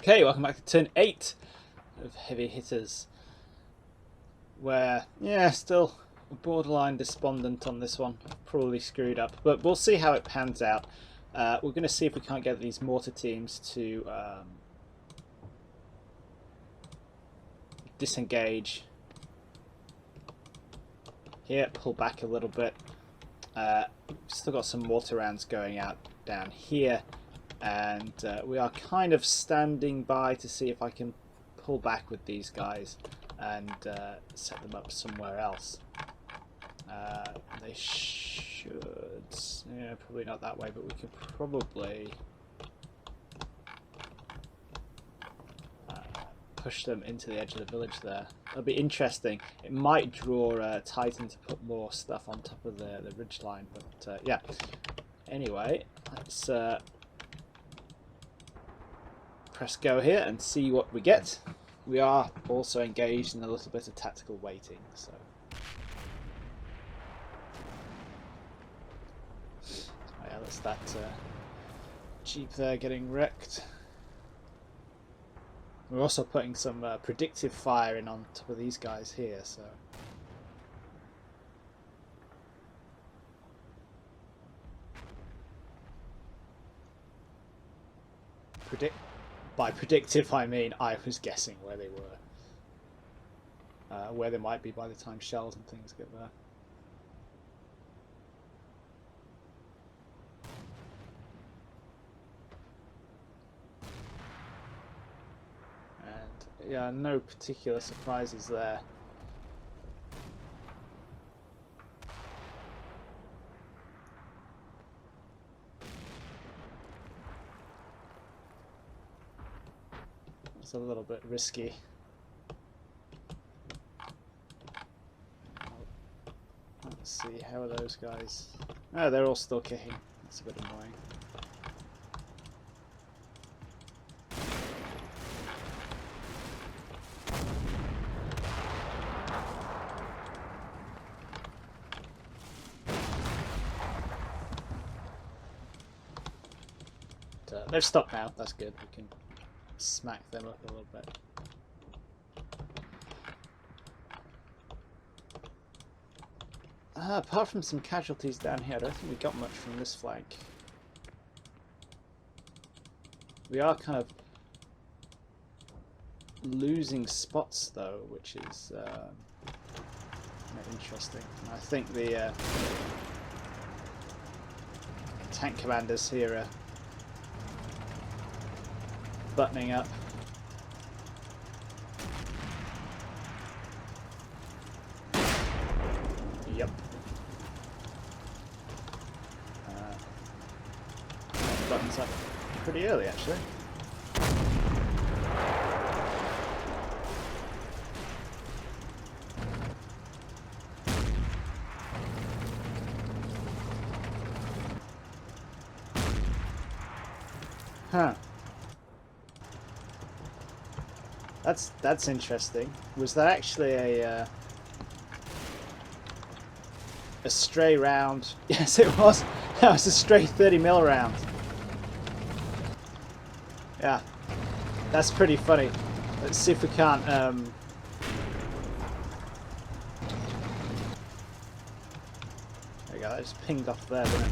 Okay, welcome back to turn 8 of Heavy Hitters, where, yeah, still borderline despondent on this one. Probably screwed up, but we'll see how it pans out. We're going to see if we can't get these mortar teams to disengage. Here, pull back a little bit. Still got some mortar rounds going out down here. And we are kind of standing by to see if I can pull back with these guys and set them up somewhere else. They should, yeah, probably not that way, but we could probably push them into the edge of the village there. It'll be interesting. It might draw Titan to put more stuff on top of the ridge line, but yeah. Anyway, let's press go here and see what we get. We are also engaged in a little bit of tactical waiting, so oh yeah, that's that jeep there getting wrecked. We're also putting some predictive fire in on top of these guys here, so by predictive, I mean I was guessing where they were. Where they might be by the time shells and things get there. And yeah, no particular surprises there. A little bit risky. Let's see, how are those guys? Oh, they're all still kicking. That's a bit annoying. But, they've stopped now, that's good. We can smack them up a little bit. Apart from some casualties down here, I don't think we got much from this flank. We are kind of losing spots though, which is interesting. And I think the tank commanders here are buttoning up. Yep. Buttons up pretty early actually. Huh. That's interesting. Was that actually a stray round? Yes, it was. That was a stray 30mm round. Yeah, that's pretty funny. Let's see if we can't. There we go. That just pinged off there, didn't it?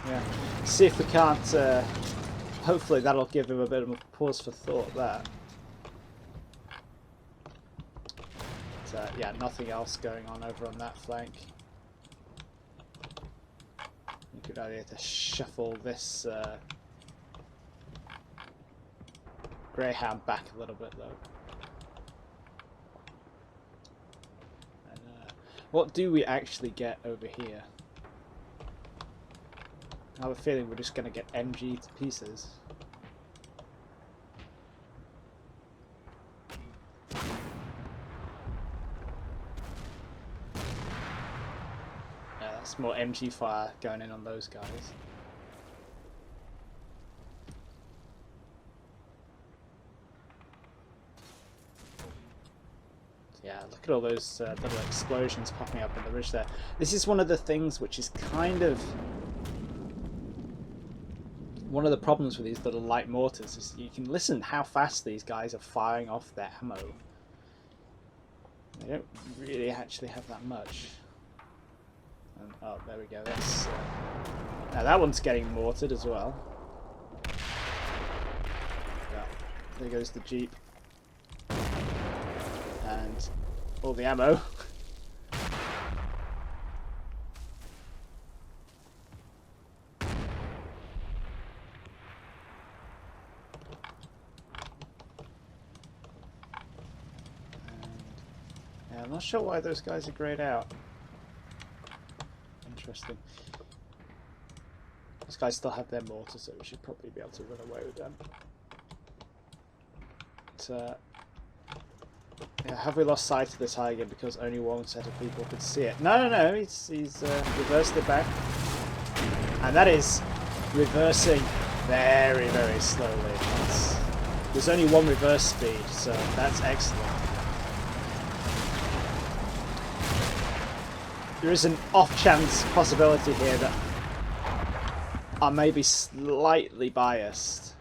Yeah. See if we can't. Hopefully, that'll give him a bit of a pause for thought there. Yeah, nothing else going on over on that flank. Good idea to shuffle this Greyhound back a little bit though. And, what do we actually get over here? I have a feeling we're just going to get MG to pieces. More MG fire going in on those guys. Yeah, look at all those little explosions popping up in the ridge there. This is one of the things which is kind of one of the problems with these little light mortars is you can listen how fast these guys are firing off their ammo. They don't really actually have that much. And, oh, there we go. That's, now that one's getting mortared as well. Yeah, there goes the Jeep. And all the ammo. I'm not sure why those guys are grayed out. Interesting. Those guys still have their mortar, so we should probably be able to run away with them. But, yeah, have we lost sight of the tiger because only one set of people could see it? No, he's reversed it back. And that is reversing very, very slowly. There's only one reverse speed, so that's excellent. There is an off-chance possibility here that I may be slightly biased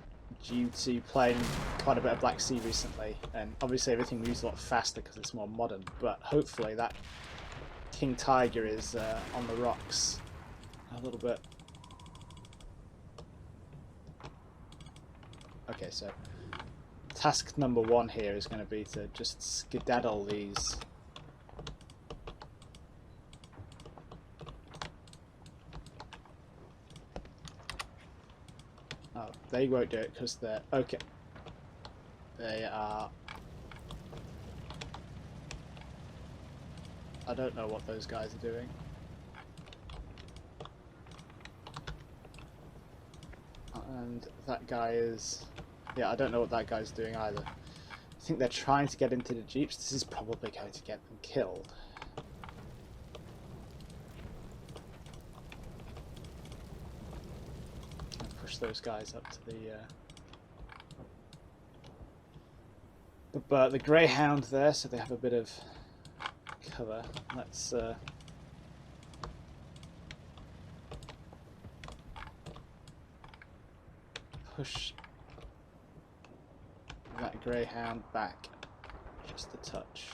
due to playing quite a bit of Black Sea recently, and obviously everything moves a lot faster because it's more modern, but hopefully that King Tiger is on the rocks a little bit. Okay, so task number 1 here is going to be to just skedaddle these. Oh, they won't do it because they're... Okay. They are... I don't know what those guys are doing. And that guy is... Yeah, I don't know what that guy's doing either. I think they're trying to get into the Jeeps. This is probably going to get them killed. Those guys up to the Greyhound there, so they have a bit of cover. Let's push that Greyhound back just a touch.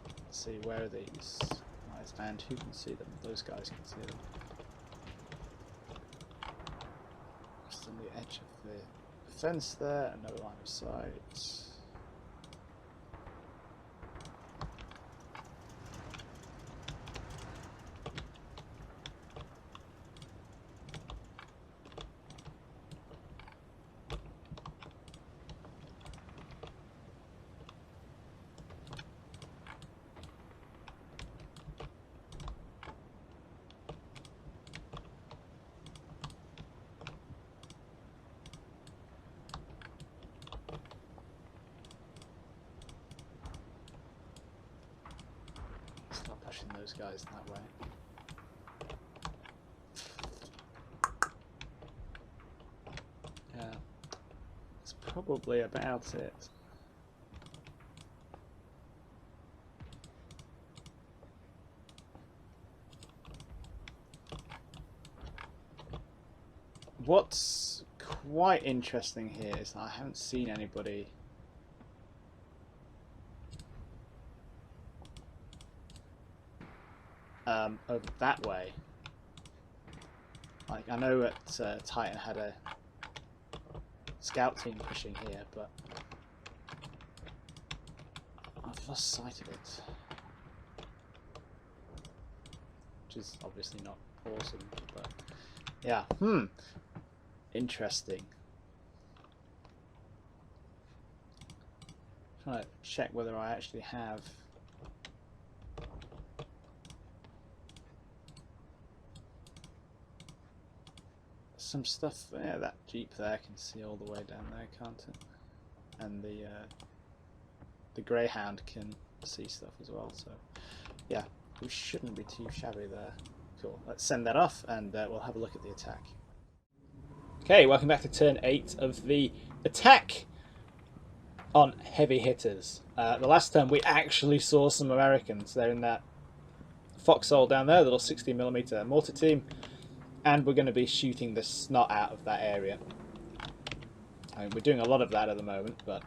Let's see, where are these guys, and who can see them? Those guys can see them. On the edge of the fence there, and no line of sight. Pushing those guys that way. Yeah, that's probably about it. What's quite interesting here is that I haven't seen anybody over that way. Like, I know that Titan had a scout team pushing here, but I've lost sight of it, which is obviously not awesome, but yeah, interesting. I'm trying to check whether I actually have some stuff. Yeah, that Jeep there can see all the way down there, can't it? And the Greyhound can see stuff as well, so yeah, we shouldn't be too shabby there. Cool, let's send that off and we'll have a look at the attack. Okay, welcome back to turn 8 of the attack on heavy hitters. The last turn we actually saw some Americans. They're in that foxhole down there, little 60mm mortar team. and we're going to be shooting the snot out of that area. I mean, we're doing a lot of that at the moment, but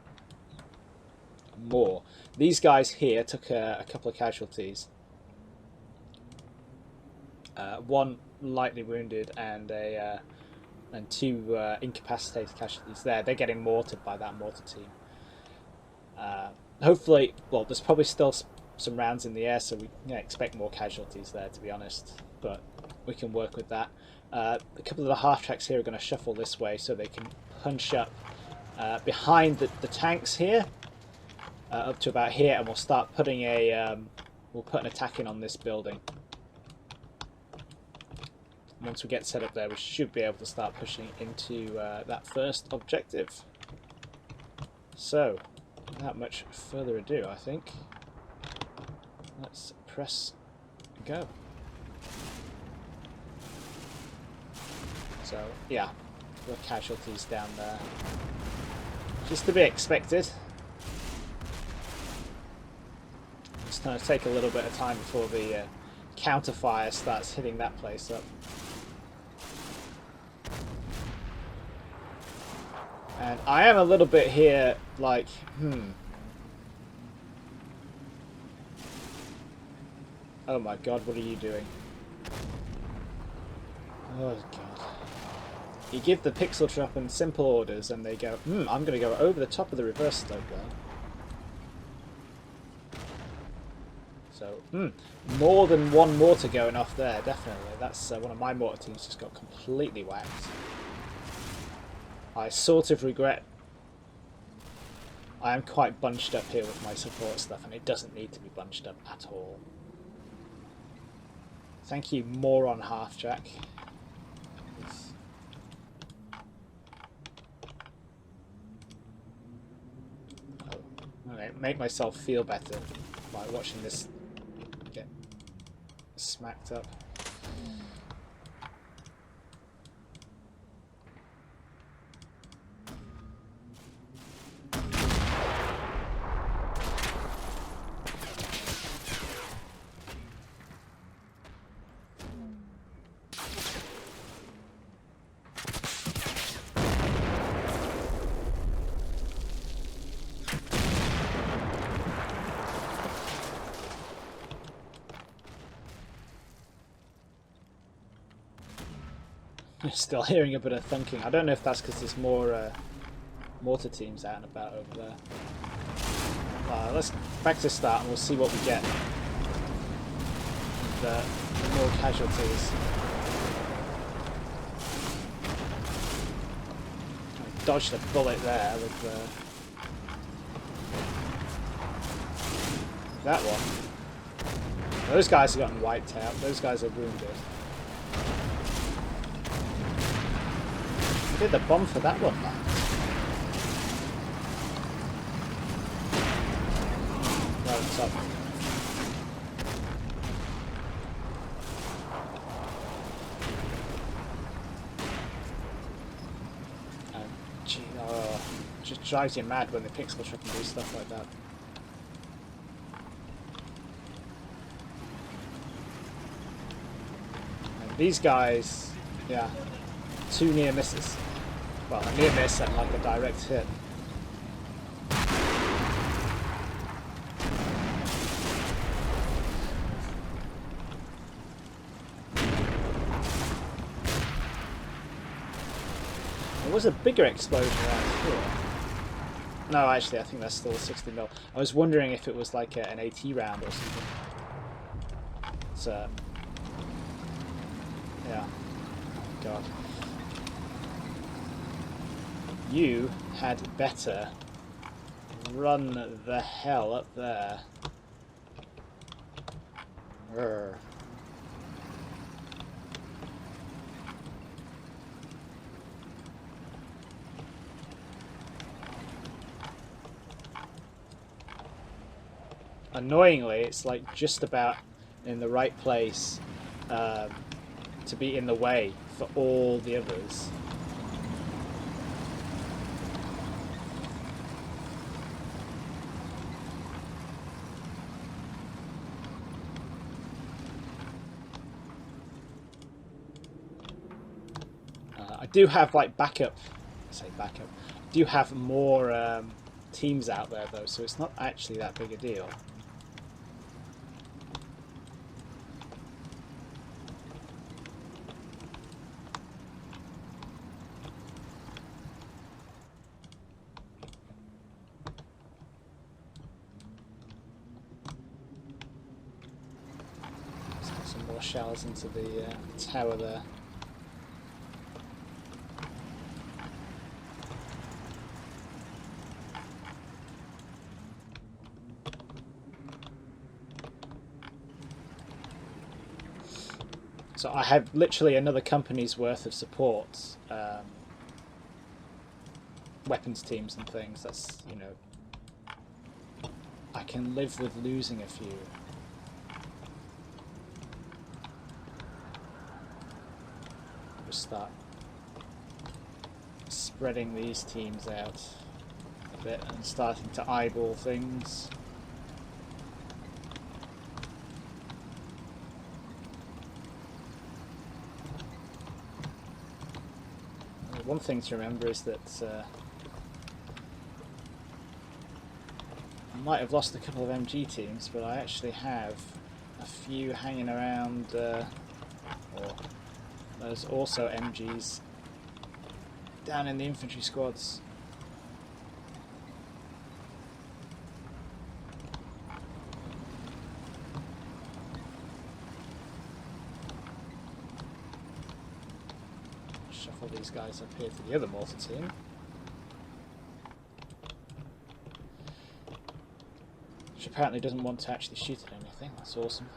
more. These guys here took a couple of casualties. One lightly wounded and two incapacitated casualties there. They're getting mortared by that mortar team. Hopefully, well, there's probably still some rounds in the air, so we expect more casualties there, to be honest. But we can work with that. A couple of the half-tracks here are going to shuffle this way so they can punch up behind the tanks here, up to about here, and we'll start putting we'll put an attack in on this building. Once we get set up there, we should be able to start pushing into that first objective. So, without much further ado, I think, let's press go. So, yeah, the casualties down there. Just to be expected. It's going to take a little bit of time before the counterfire starts hitting that place up. And I am a little bit here, like, Oh my god, what are you doing? Oh god. You give the pixel trap and simple orders and they go, I'm going to go over the top of the reverse slope there. So, more than one mortar going off there, definitely. That's one of my mortar teams just got completely whacked. I sort of regret I am quite bunched up here with my support stuff, and it doesn't need to be bunched up at all. Thank you, moron half-track. Okay, make myself feel better by watching this get smacked up. Still hearing a bit of thunking. I don't know if that's because there's more mortar teams out and about over there. Let's back to start and we'll see what we get with the more casualties. I dodged a bullet there with that one. Those guys have gotten wiped out. Those guys are wounded. Did the bomb for that one, man? Right on top. Gee, just drives you mad when the pixel trap and do stuff like that. And these guys, yeah, 2 near misses. Well, a near miss and like a direct hit. There was a bigger explosion around here. No, actually, I think that's still a 60mm. I was wondering if it was like an AT round or something. It's yeah. God. You had better run the hell up there. Urgh. Annoyingly, it's like just about in the right place to be in the way for all the others. do have like backup. I say backup. Do have more teams out there though, so it's not actually that big a deal. Some more shells into the tower there. So I have literally another company's worth of support, weapons teams and things. That's, you know, I can live with losing a few. Just start spreading these teams out a bit and starting to eyeball things. One thing to remember is that I might have lost a couple of MG teams, but I actually have a few hanging around, or there's also MGs down in the infantry squads. Shuffle these guys up here to the other mortar team. Which apparently doesn't want to actually shoot at anything. That's awesome.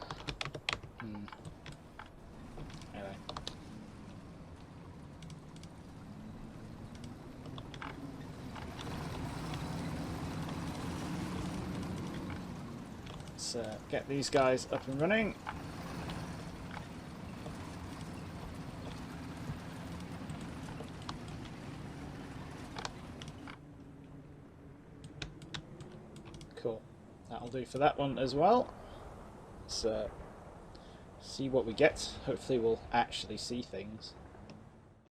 Anyway. Let's get these guys up and running. Cool. That'll do for that one as well. Let's see what we get. Hopefully we'll actually see things.